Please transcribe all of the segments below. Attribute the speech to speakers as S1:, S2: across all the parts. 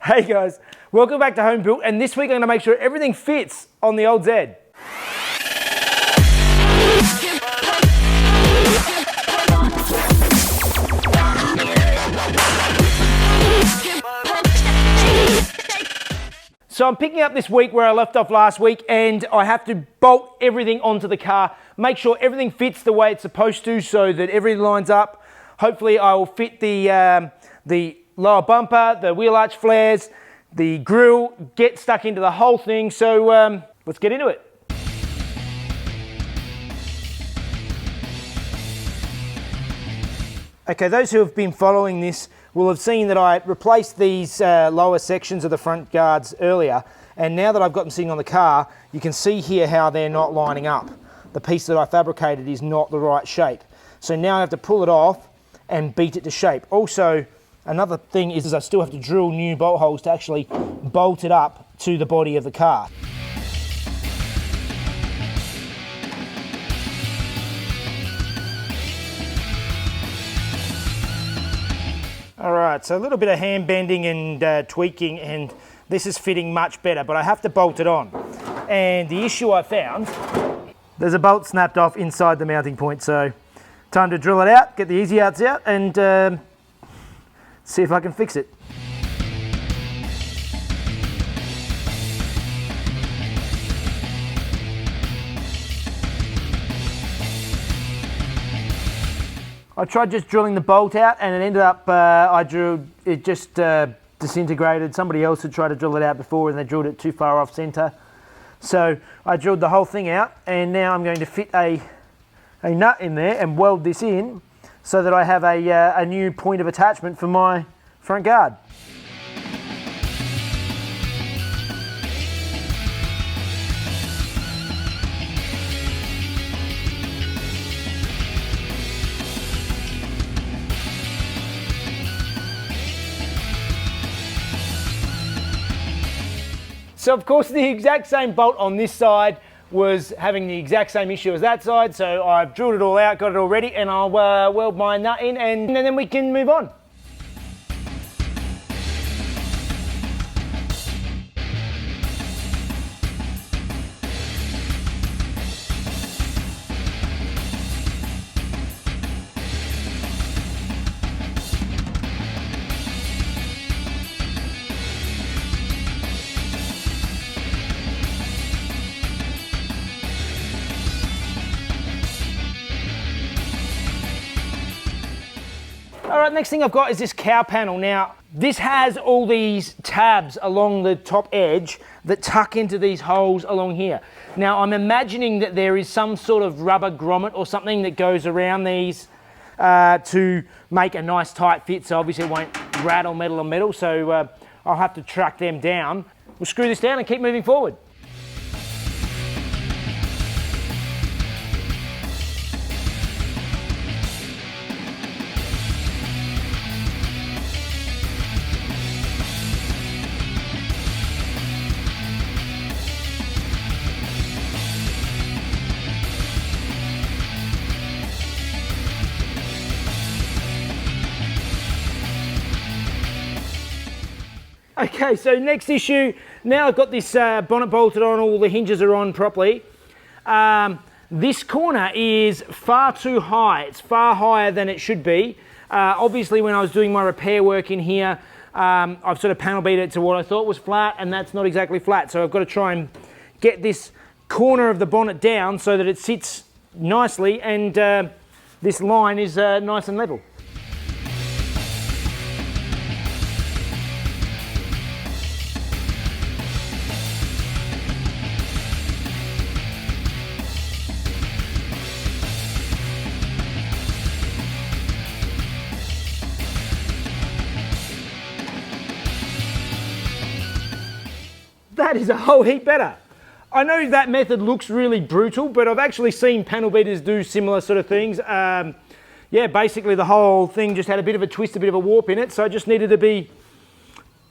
S1: Hey guys, welcome back to Home Built, and this week I'm going to make sure everything fits on the old Z. So I'm picking up this week where I left off last week, and I have to bolt everything onto the car, make sure everything fits the way it's supposed to so that everything lines up. Hopefully I will fit the lower bumper, the wheel arch flares, the grille, get stuck into the whole thing. So let's get into it. Okay, those who have been following this will have seen that I replaced these lower sections of the front guards earlier, and now that I've got them sitting on the car, you can see here how they're not lining up. The piece that I fabricated is not the right shape. So now I have to pull it off and beat it to shape. Also, another thing is I still have to drill new bolt holes to actually bolt it up to the body of the car. All right, so a little bit of hand bending and tweaking, and this is fitting much better, but I have to bolt it on. And the issue I found, there's a bolt snapped off inside the mounting point, so time to drill it out, get the easy outs out, and see if I can fix it. I tried just drilling the bolt out, and it ended up, it just disintegrated. Somebody else had tried to drill it out before, and they drilled it too far off center. So I drilled the whole thing out, and now I'm going to fit a nut in there and weld this in so that I have a new point of attachment for my front guard. So of course the exact same bolt on this side was having the exact same issue as that side, so I've drilled it all out, got it all ready, and I'll weld my nut in, and then we can move on. All right, next thing I've got is this cowl panel. Now, this has all these tabs along the top edge that tuck into these holes along here. Now, I'm imagining that there is some sort of rubber grommet or something that goes around these to make a nice tight fit, so obviously it won't rattle metal on metal, so I'll have to track them down. We'll screw this down and keep moving forward. Okay, so next issue, now I've got this bonnet bolted on, all the hinges are on properly. This corner is far too high. It's far higher than it should be. Obviously when I was doing my repair work in here, I've sort of panel beat it to what I thought was flat, and that's not exactly flat. So I've got to try and get this corner of the bonnet down so that it sits nicely, and this line is nice and level. That is a whole heap better. I know that method looks really brutal, but I've actually seen panel beaters do similar sort of things. Yeah, basically the whole thing just had a bit of a twist, a bit of a warp in it, so it just needed to be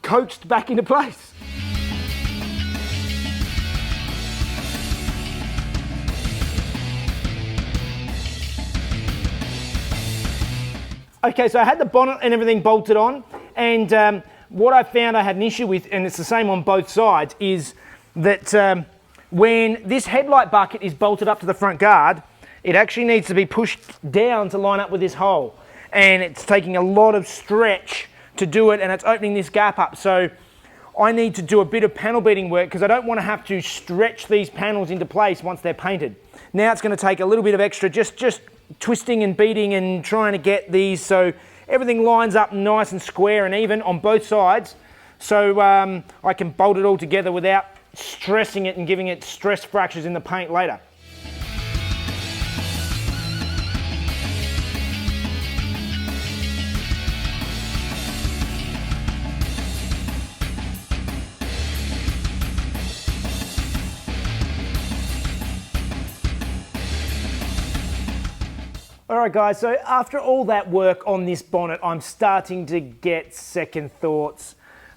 S1: coaxed back into place. Okay, so I had the bonnet and everything bolted on, and what I found I had an issue with, and it's the same on both sides, is that when this headlight bucket is bolted up to the front guard, it actually needs to be pushed down to line up with this hole. And it's taking a lot of stretch to do it, and it's opening this gap up. So I need to do a bit of panel beating work because I don't want to have to stretch these panels into place once they're painted. Now it's going to take a little bit of extra, just twisting and beating and trying to get these so everything lines up nice and square and even on both sides, so I can bolt it all together without stressing it and giving it stress fractures in the paint later. Alright guys, so after all that work on this bonnet, I'm starting to get second thoughts.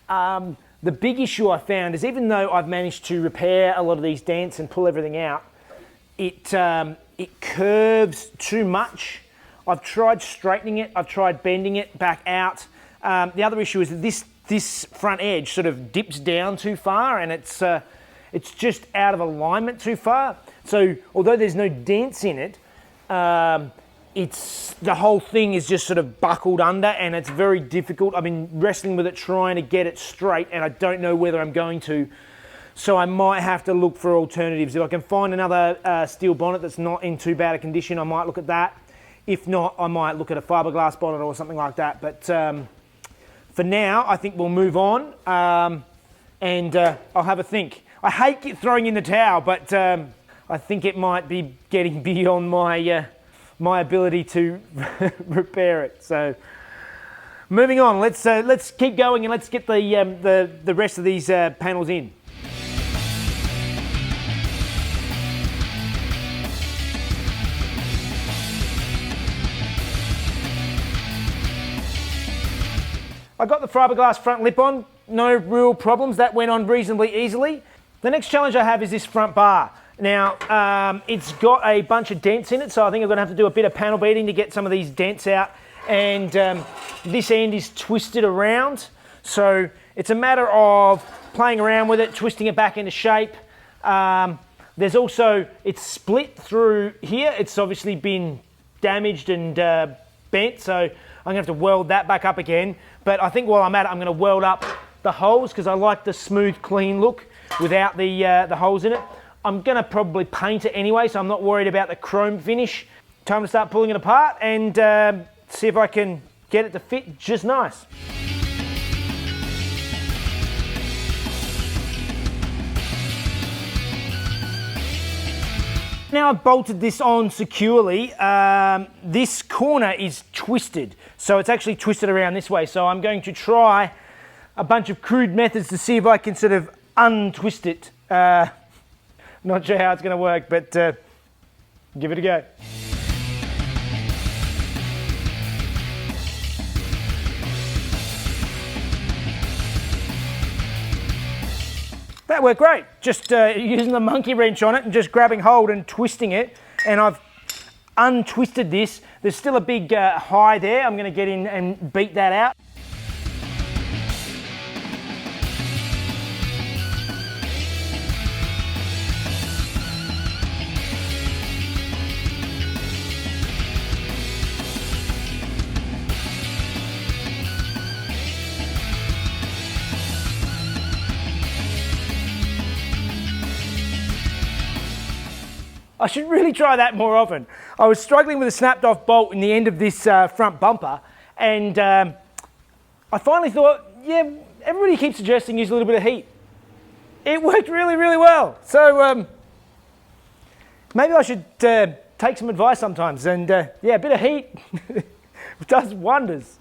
S1: The big issue I found is even though I've managed to repair a lot of these dents and pull everything out, it curves too much. I've tried straightening it, I've tried bending it back out. The other issue is that this front edge sort of dips down too far, and it's just out of alignment too far. So although there's no dents in it, the whole thing is just sort of buckled under, and it's very difficult. I've been wrestling with it trying to get it straight, and I don't know whether I'm going to. So I might have to look for alternatives. If I can find another steel bonnet that's not in too bad a condition, I might look at that. If not, I might look at a fiberglass bonnet or something like that. But for now, I think we'll move on, and I'll have a think. I hate throwing in the towel, but I think it might be getting beyond my ability to repair it. So moving on, let's keep going and let's get the rest of these panels in. I got the fiberglass front lip on, no real problems, that went on reasonably easily. The next challenge I have is this front bar. Now, it's got a bunch of dents in it, so I think I'm going to have to do a bit of panel beating to get some of these dents out. And this end is twisted around, so it's a matter of playing around with it, twisting it back into shape. There's also, it's split through here. It's obviously been damaged and bent, so I'm going to have to weld that back up again. But I think while I'm at it, I'm going to weld up the holes because I like the smooth, clean look without the holes in it. I'm going to probably paint it anyway, so I'm not worried about the chrome finish. Time to start pulling it apart and see if I can get it to fit just nice. Now I've bolted this on securely, this corner is twisted, so it's actually twisted around this way. So I'm going to try a bunch of crude methods to see if I can sort of untwist it. Not sure how it's going to work, but give it a go. That worked great. Just using the monkey wrench on it and just grabbing hold and twisting it. And I've untwisted this. There's still a big high there. I'm going to get in and beat that out. I should really try that more often. I was struggling with a snapped off bolt in the end of this front bumper, and I finally thought, yeah, everybody keeps suggesting use a little bit of heat. It worked really, really well. So maybe I should take some advice sometimes, and yeah, a bit of heat does wonders.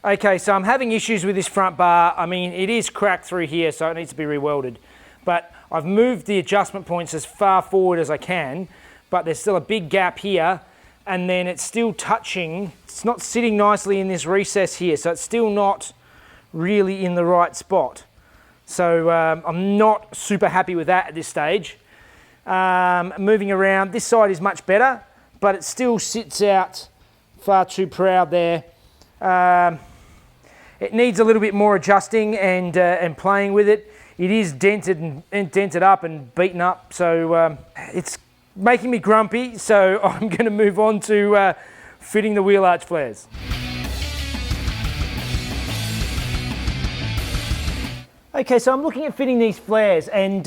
S1: Okay, so I'm having issues with this front bar. I mean, it is cracked through here, so it needs to be re-welded. But I've moved the adjustment points as far forward as I can, but there's still a big gap here, and then it's still touching. It's not sitting nicely in this recess here, so it's still not really in the right spot. So I'm not super happy with that at this stage. Moving around, this side is much better. but it still sits out far too proud there. It needs a little bit more adjusting and playing with it. It is dented and dented up and beaten up, so it's making me grumpy, so I'm going to move on to fitting the wheel arch flares. Okay, so I'm looking at fitting these flares, and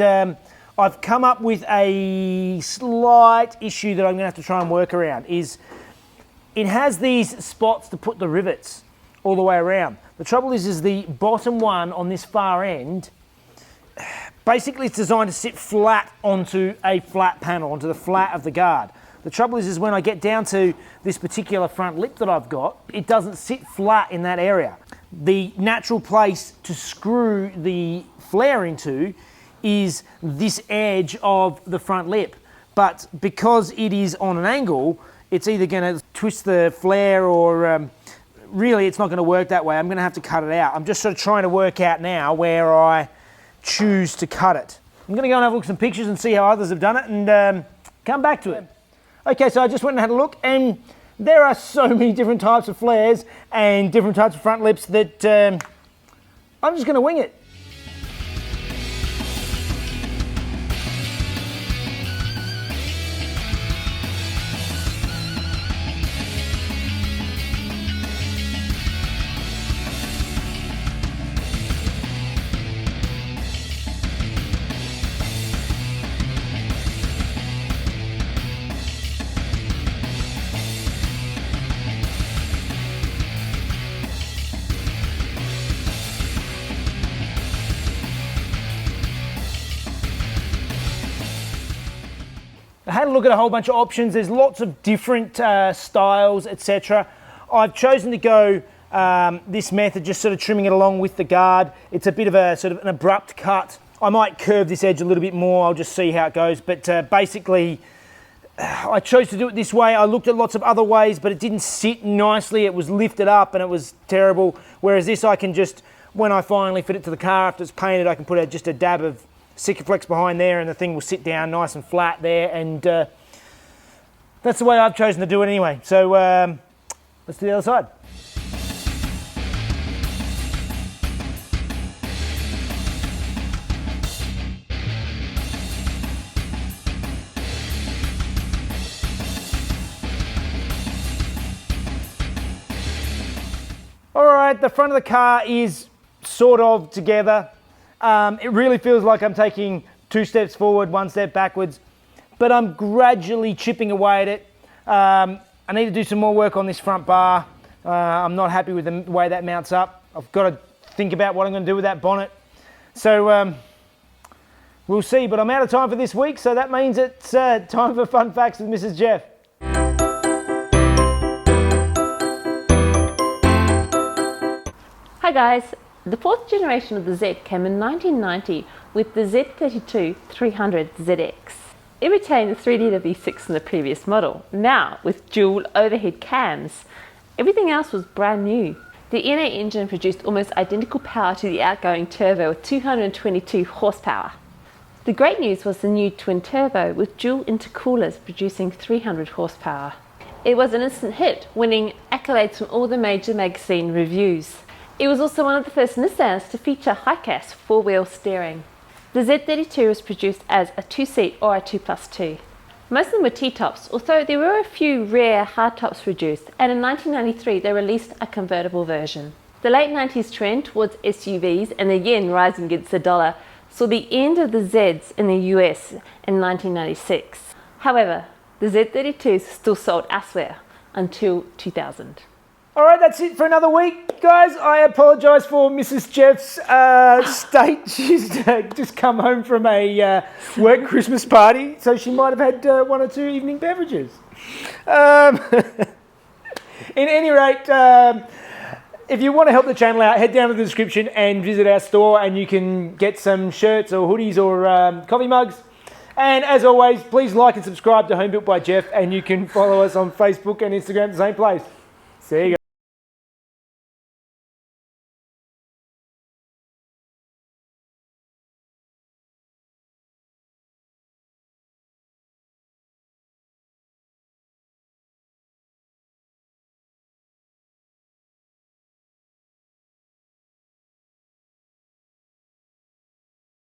S1: I've come up with a slight issue that I'm going to have to try and work around. Is it has these spots to put the rivets all the way around. The trouble is the bottom one on this far end, basically it's designed to sit flat onto a flat panel, onto the flat of the guard. The trouble is when I get down to this particular front lip that I've got, it doesn't sit flat in that area. The natural place to screw the flare into is this edge of the front lip. But because it is on an angle, it's either going to twist the flare or really it's not going to work that way. I'm going to have to cut it out. I'm just sort of trying to work out now where I choose to cut it. I'm going to go and have a look at some pictures and see how others have done it and come back to it. Okay, so I just went and had a look, and there are so many different types of flares and different types of front lips that I'm just going to wing it. I had a look at a whole bunch of options. There's lots of different styles, etc. I've chosen to go this method, just sort of trimming it along with the guard. It's a bit of a sort of an abrupt cut. I might curve this edge a little bit more. I'll just see how it goes. But basically, I chose to do it this way. I looked at lots of other ways, but it didn't sit nicely. It was lifted up and it was terrible. Whereas this, I can just, when I finally fit it to the car after it's painted, I can put just a dab of Sikaflex behind there and the thing will sit down nice and flat there, and that's the way I've chosen to do it anyway. So let's do the other side. All right, the front of the car is sort of together. It really feels like I'm taking 2 steps forward, 1 step backwards, but I'm gradually chipping away at it. I need to do some more work on this front bar. I'm not happy with the way that mounts up. I've got to think about what I'm going to do with that bonnet. So we'll see, but I'm out of time for this week, so that means it's time for Fun Facts with Mrs. Jeff.
S2: Hi guys. The 4th generation of the Z came in 1990 with the Z32 300 ZX. It retained the 3-litre V6 in the previous model. Now, with dual overhead cams, everything else was brand new. The NA engine produced almost identical power to the outgoing turbo with 222 horsepower. The great news was the new twin turbo with dual intercoolers producing 300 horsepower. It was an instant hit, winning accolades from all the major magazine reviews. It was also one of the first Nissans to feature high-cast 4-wheel steering. The Z32 was produced as a 2-seat or a 2+2. Most of them were T-tops, although there were a few rare hardtops produced, and in 1993 they released a convertible version. The late 90s trend towards SUVs and the yen rising against the dollar saw the end of the Zs in the US in 1996. However, the Z32s still sold elsewhere until 2000.
S1: All right, that's it for another week, guys. I apologise for Mrs. Jeff's state. She's just come home from a work Christmas party, so she might have had 1 or 2 evening beverages. In any rate, if you want to help the channel out, head down to the description and visit our store, and you can get some shirts or hoodies or coffee mugs. And as always, please like and subscribe to Home Built by Jeff, and you can follow us on Facebook and Instagram at the same place. See you guys.